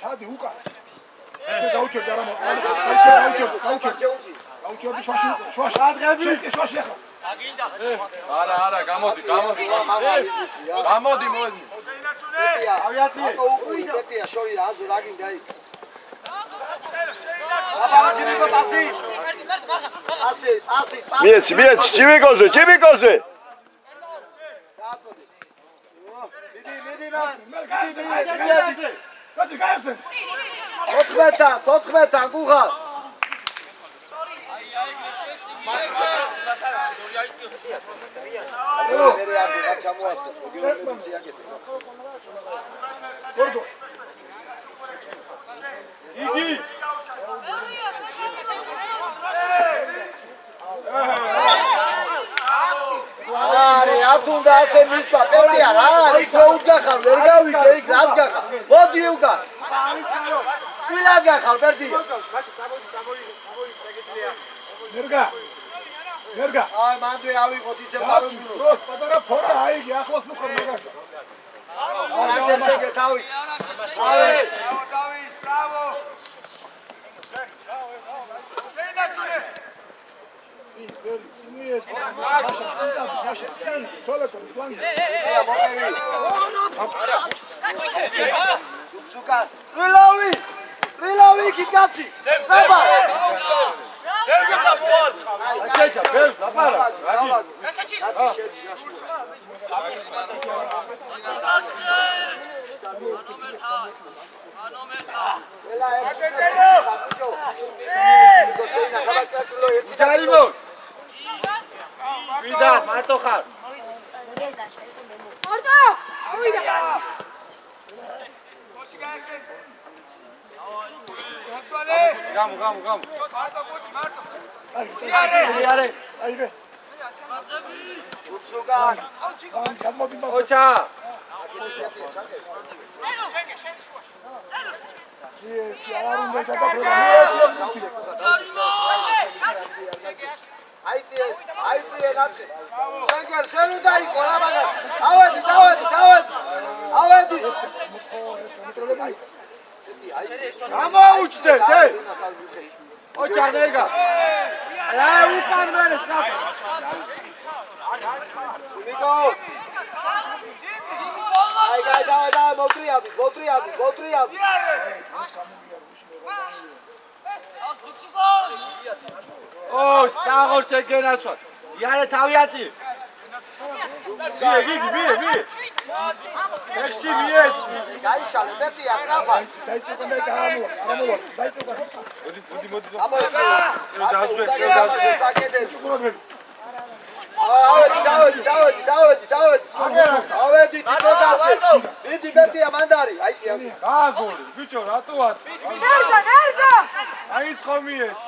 ჩადი უკან. გაუჩერდი არა მოყვა. გაუჩერდი შვაში. ადღები. შვაში ახლა. აგინდა. არა, გამოდი. გამოდი მოდი. ავიაცია. პეტია შორი აზუ აგინდა იქ. აბა ჯიმიკო პასი. პასი. მიეც, ჯიმიკოზე. მიდი მან. კაცი გაიხსენ. 14 გუღა. გორგო. იგი. არი ათუნდა ასე მისლა პეტია რა არის რო უდგახარ ვერ გავიგე იქ რას გახარ მოდი უკან ვილა გახარ პეტია მერგა აი მანდე ავიღოთ ისე მარუნო დროს პატარა ფორა აიგე ახლოს ნუხარ მაგასა აი შეგე თავი აი დავის ბრავო წინიეცი მაშა წინ თოლეთო პლანზე სუკა ვილავი კიცი აბა ზევგა მოვალ აჩეჩა ბერს ლაპარა ჯარიმო ვიდა მარტო ხარ მარტო ვიდა გამო არე წაიგე სუკან გამოდი ოჩა მიეცი არ უნდა დაგახრება მიეცი აიწიე ნაცხი შენ უნდა იყო რა მაგაც ავედი გამოუჩდე ოჩა ნერგა უკან მერე სკაფა მიკო აი და მოტრიადი ო საღორ შეგენაცვა იარე თავიაცი ბი ექსი მიეც გაიშალე პეტია სკაფა დაიწუყა გამოვა დაიწუყა მოდი აბა დაზვე ავედი ტიკოდაცი მიდი პეტია მანდარი აიწი გააგორი ბიჭო რატოა ნერგა აი ხომიეთ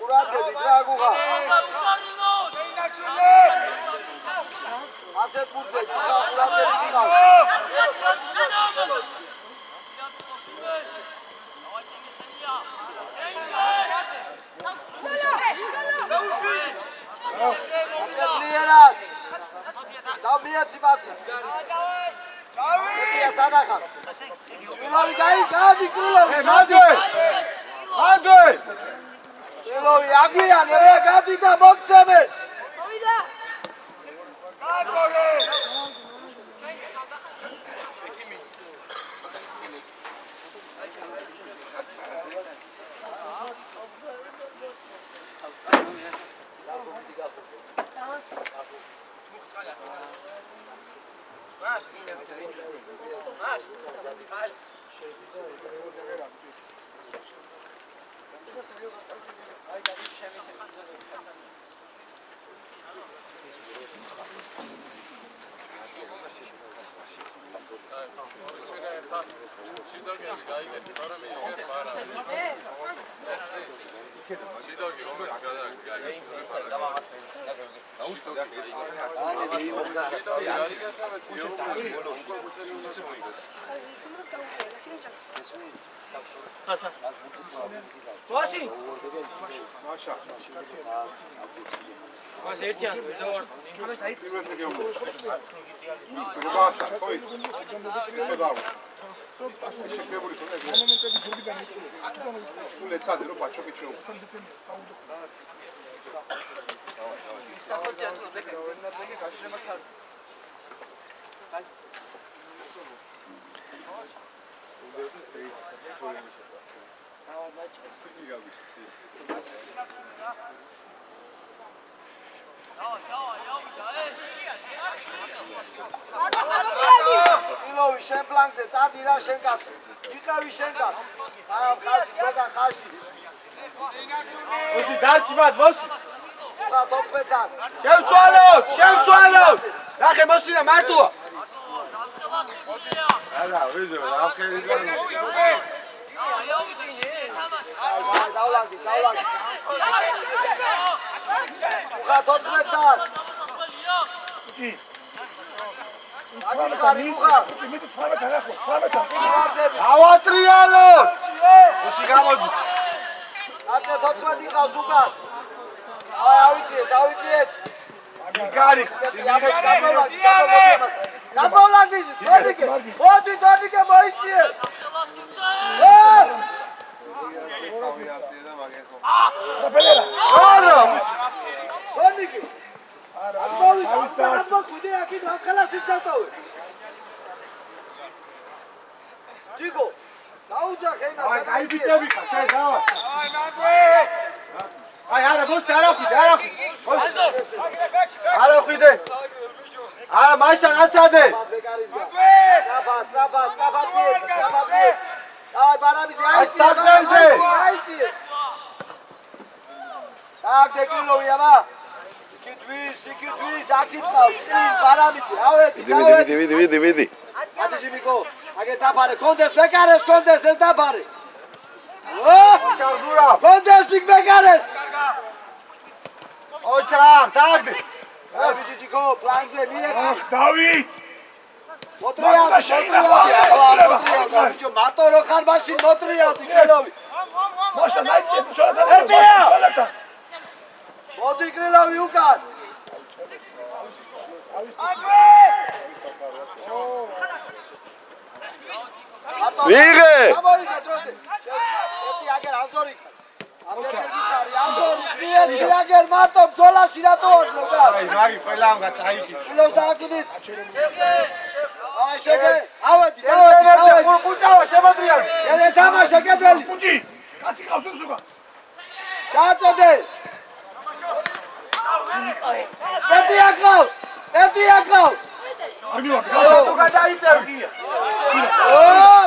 ურატები დრაგუღა ასე ფუძე ურატები ხარ დავიაცი ბასი დავი სადახა ვილავი გადი კრულოვი მანდე ვილავი აგიან რა გადი და მოგცემე მოვიდა გაგორე ილოვი შენ პლანზე წადი რა შენ კაცო ვიყავი შენ კაცო არა ხალხი გოგა ხალხი მოსი დარჩი მათ მოსი რა თოფეთან შევცვალოთ ნახე მოსინა მარტოა არა ვიზო რა ხელი დავლანდი რა თოფეთან ავატრიალოთ მოსი გამოდი ათე 14 ყავს უკან აი ავიციეთ იგარი დაბოლანდი დოდიკე მოიციე არა დოდიკე არა კუდე აქ ხალხი ჩავტოვე ჯიგო დაუძახე და აი ბიჭები ხარ და დავა აი არა მოსი არა ხვიდე არა მაშინ აცადე ტრაბატ აი ბარამიზი აიციე აქ დეკილოვი აბა იქით აქით ყავს ბარამიზი ავედი ვიდი ატიჟიმიკო აგე დაფარე კონდეს ბეკარეს ეს დაფარე ჩავზურა კონდეს იქ ბეკარეს ოჩამ დაგდი ბიჭიკო პლანზე მიეცი ახ დავით მოტრია ბიჭო მარტო რო ხარ მაშინ მოტრიავდი კილოვი მაშა ნაიციე ერთია მოდი კილოვი უკან ვიღე გამოიგე დროზე ერთი აგერ აზორი აგერ მარტო ბრძოლაში რატო ვარდო აი მაგი ყველამ გააიქი კილოს დააკიდით აი შეგე ავედი კუჭავა შემოტრიალდი ელე თამაშა კეთილი კუჭი კაცი ყავს ზუგა ჩაწოდე ერთი აკავს არ მივაკე თუ გადაიწევი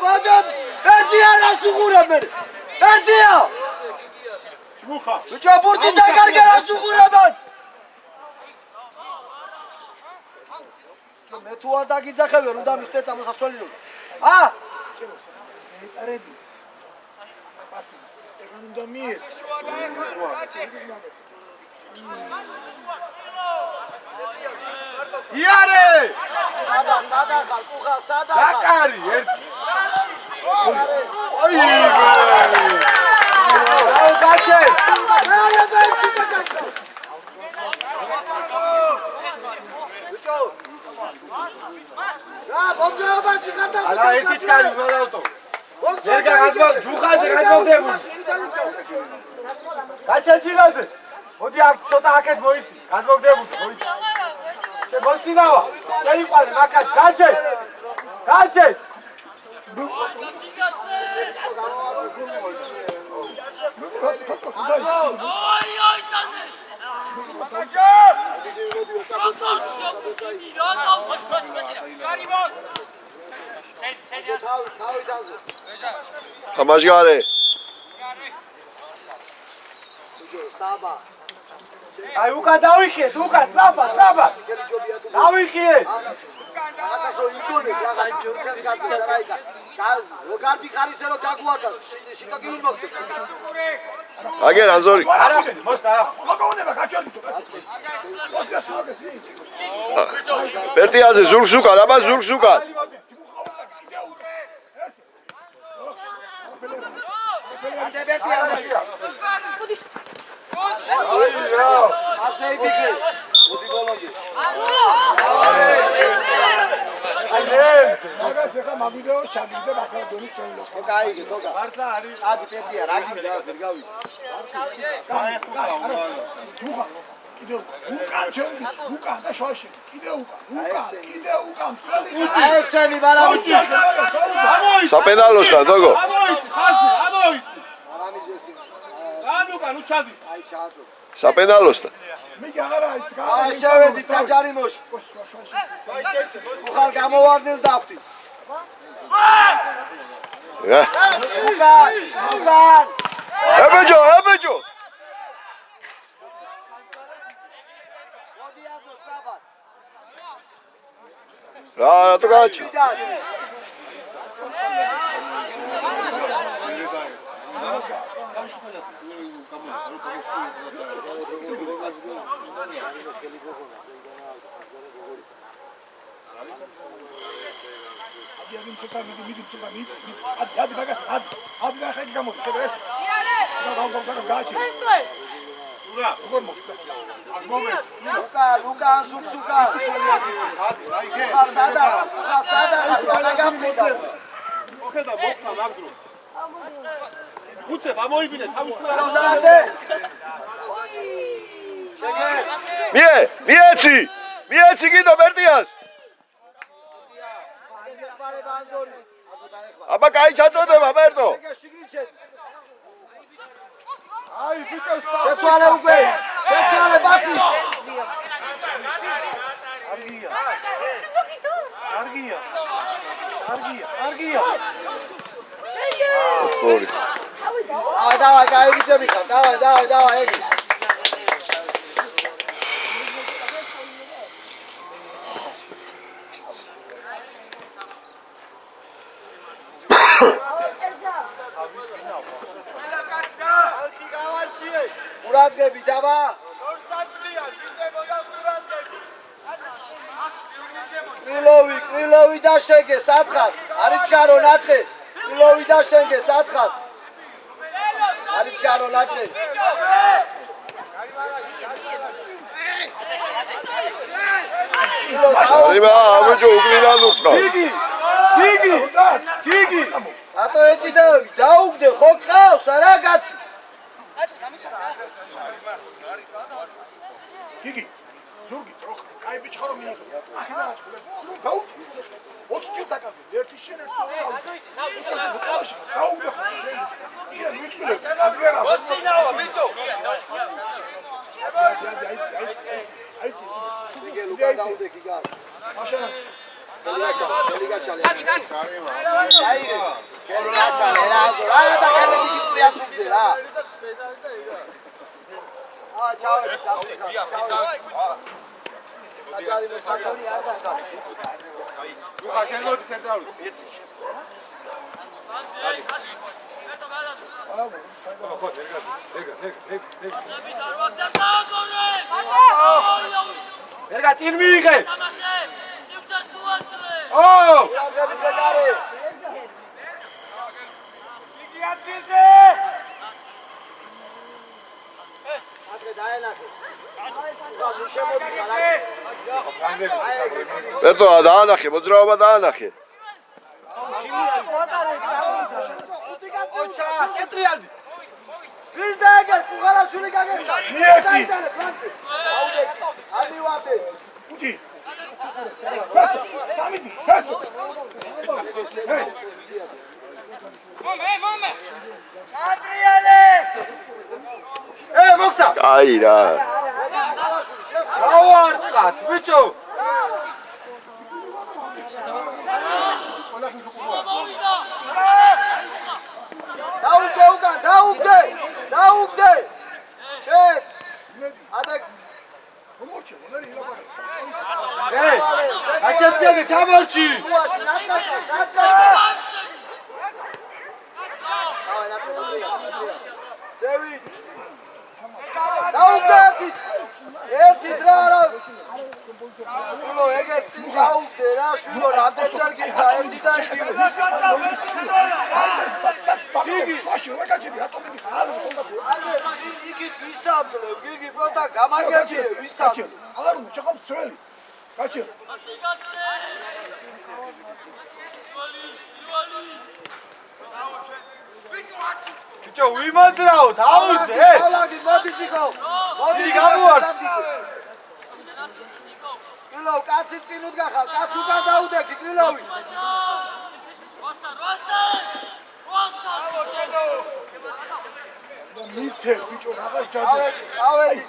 მოდო ერთი არას უყურებენ ერთია ჩმუხა ბიჭო ბურთი დაგარგე რას უყურებენ მე თუ არ დაგიძახევ ვერ უნდა მიხდე წამოსასვლელი ეტარები პასი წეგან უნდა მიეც იარე სადა ხარ კუხა სადა დაკარი ერთი აი რაო გაჩე ბიჭო რა ბოძრობაში გადა არა ერთი ჩქარი მოდავტო ვერ გაგადო ჯუხაზე გადმოვდებული გაჩეცილოზე მოდი აქ ცოტა აქეთ მოიცი გადმოვდებული მოიცი შემოსინავა შეიყვანე მაგათ გაჩე თამაშგარე საბა აი უკან დავიხიე უკან სლაბა დავიხიე რაღაცო იგონე საინჯურთან გადაიცა როგორ ფიქარისე რომ დაგუარდა შიკაკიურ მოხდა აგერ ანზორი არა მოსტა არა გოგონება გაჩოლიტო მოძეს მაგეს ვიჭი პერტიაზე ზურგს უკან აბა ზურგს უკან ასე იფიქრე გამაგვიდეო ჩაგიდე ბაქალა დონის წელო. ხო გაიგე, ხო გა. მართლა არის. ადი პეტია, რა გინდა, ვერ გავიგე. ჯუხა. კიდე უკან ჩემი, უკან და შოაში. კიდე უკან, წელი. აი ესენი ბარაბუჩი. საპენალოსთან დოგო. ამოიცი, ხაზი, ამოიცი. არამიძეს კი. განუკან უჩადი. აი ჩააძო. საპენალოსთან. მიგი აღარა ის აი შევედი საჯარიმოში. ხალ გამოვარდეს დაფთი. უკან. ებეჯო. მოდიაზო საბა. რა თუ გაჩი. ადი მცოტა მიდი მცოტა მიცი. ადი ბაგას ადი და ხეთი გამო. შეგრეს. იარე. ბაგას გააჩი. ურა, როგორ მოხდა? უკან სუქსუკა. აიგე. სადა გაფრინდა. მოხედა მოხდა მაგდრო. უცებ ამოიბინე თავის უნდა დადე. შეგე. მიეცი კიდო ბერტიას. აბა კაი ჩაწოდება ბერტო. აი ბიჭო შეცვალე უკვე. შეცვალე ბასი. არგია. ორი. დავაი გაიგიჭები ხარ. დავაი ეგის. ურადგები დავა. კრილოვი და შენგე სათხარ. არიჩგარო ნაჭყე. კრილოვი და შენგე სათხარ. არიჩგარო ნაჭყე. არიბა აბეჯო უკნიდან უკნა. დიდი. ატო ეჭი დაუგდე ხო ყავს რა კაცი. დიდი. ზურგი ტროხ. კაი ბიჭო რომ მიიღო. აქედან აჭკულე. დაუგდე. 20 წუთი დაკავე. ერთი შენ ერთი ორი. დაუგდე. იგი მიჭკულე. აზერა. ოსინაო ბიჭო. აიცი. დაუგდე კი გა. მაშანას. გაშალე. აიღე. გაშალე რა ზო. რა და ხელი გიწია სუგზე რა. ჩავედი დაუგდე. საჯარი არ გასა. უხა შენოდი ცენტრალური. ეცი. ერგა წინ მიიღე. ო! იგი ადგილზე. აკე დაენახე. ნუ შემოდი რა. ბერტო დაანახე, მოძრაობა დაანახე. ოჩა, კეტრიალდი. ვის დააგე, უღარაშული გაგებდა. მიეცი. ამივაბე. უდი. სამიდი, ფესტო. მომე. კეტრიალეს. მოხსა. კაი რა. გავარტყათ, ბიჭო. დაუგდე უკან, დაუგდე. შეც. ადა მომორჩე, მონერი ილაპარე. აჩაციაგე ჩამორჩი. შუაში ნაკაკა. აი, ზევი. დაუგდე ერთი დრა რა. შულო ეგეთ წინ დაუგდე რა, შულო რამდენჯერ გიქა ერთი და ერთი. იგი სვაში ვაკაჭები ატომი ხალხი ხონდა. იგი ვისაბლე, იგი პროტა გამაგებია, ვისაბლე. აღარ ჩახობ ცველი. გაჩი. ბიჭო ვიმოძრაოთ აუძე ალაგი მოდი ჯიკო დიდი გამოვარ კილო კაცი წინ უდგახავ კაც უკან დაუდექი კილოვი მიცე ბიჭო, რაღა ჯადე. ავერი